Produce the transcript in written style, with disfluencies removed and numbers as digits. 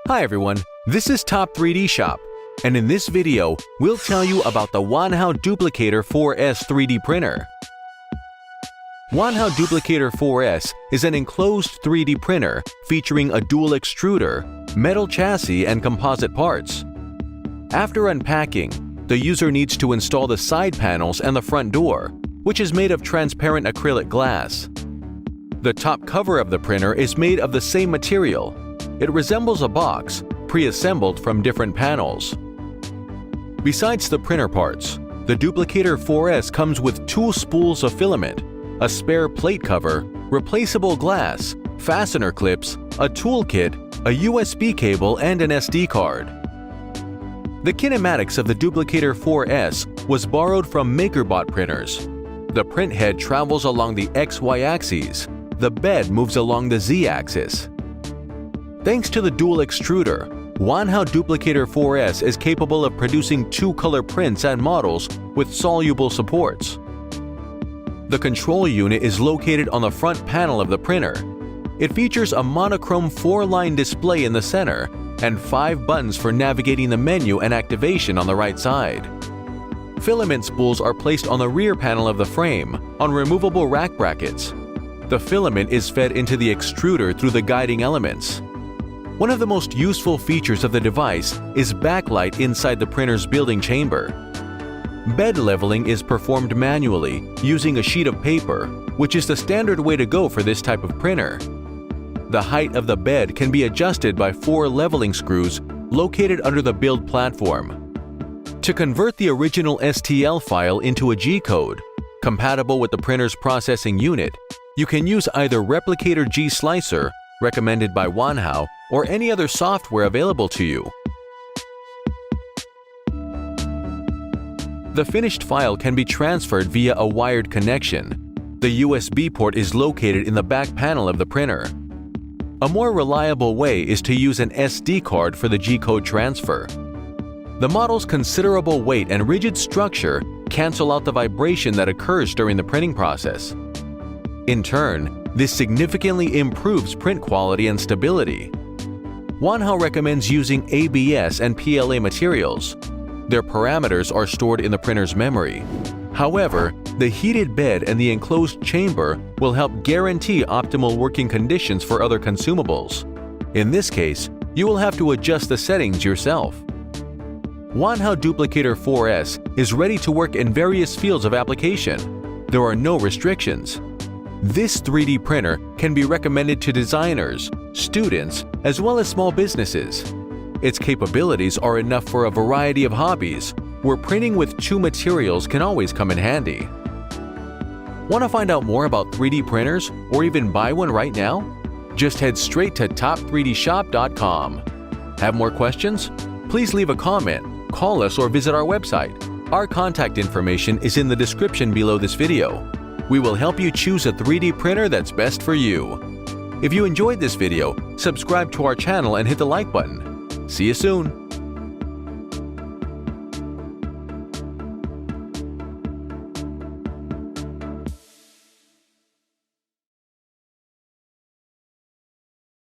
Hi everyone, this is Top 3D Shop, and in this video, we'll tell you about the Wanhao Duplicator 4S 3D printer. Wanhao Duplicator 4S is an enclosed 3D printer featuring a dual extruder, metal chassis, and composite parts. After unpacking, the user needs to install the side panels and the front door, which is made of transparent acrylic glass. The top cover of the printer is made of the same material. It resembles a box, pre-assembled from different panels. Besides the printer parts, the Duplicator 4S comes with 2 spools of filament, a spare plate cover, replaceable glass, fastener clips, a toolkit, a USB cable, and an SD card. The kinematics of the Duplicator 4S was borrowed from MakerBot printers. The printhead travels along the XY axes. The bed moves along the Z axis. Thanks to the dual extruder, Wanhao Duplicator 4S is capable of producing 2-color prints and models with soluble supports. The control unit is located on the front panel of the printer. It features a monochrome 4-line display in the center and 5 buttons for navigating the menu and activation on the right side. Filament spools are placed on the rear panel of the frame on removable rack brackets. The filament is fed into the extruder through the guiding elements. One of the most useful features of the device is backlight inside the printer's building chamber. Bed leveling is performed manually using a sheet of paper, which is the standard way to go for this type of printer. The height of the bed can be adjusted by 4 leveling screws located under the build platform. To convert the original STL file into a G-code, compatible with the printer's processing unit, you can use either Replicator G-Slicer, recommended by Wanhao, or any other software available to you. The finished file can be transferred via a wired connection. The USB port is located in the back panel of the printer. A more reliable way is to use an SD card for the G-code transfer. The model's considerable weight and rigid structure cancel out the vibration that occurs during the printing process. In turn, this significantly improves print quality and stability. Wanhao recommends using ABS and PLA materials. Their parameters are stored in the printer's memory. However, the heated bed and the enclosed chamber will help guarantee optimal working conditions for other consumables. In this case, you will have to adjust the settings yourself. Wanhao Duplicator 4S is ready to work in various fields of application. There are no restrictions. This 3D printer can be recommended to designers, students, as well as small businesses. Its capabilities are enough for a variety of hobbies, where printing with 2 materials can always come in handy. Want to find out more about 3D printers or even buy one right now? Just head straight to top3dshop.com. Have more questions? Please leave a comment, call us, or visit our website. Our contact information is in the description below this video. We will help you choose a 3D printer that's best for you. If you enjoyed this video, subscribe to our channel and hit the like button. See you soon!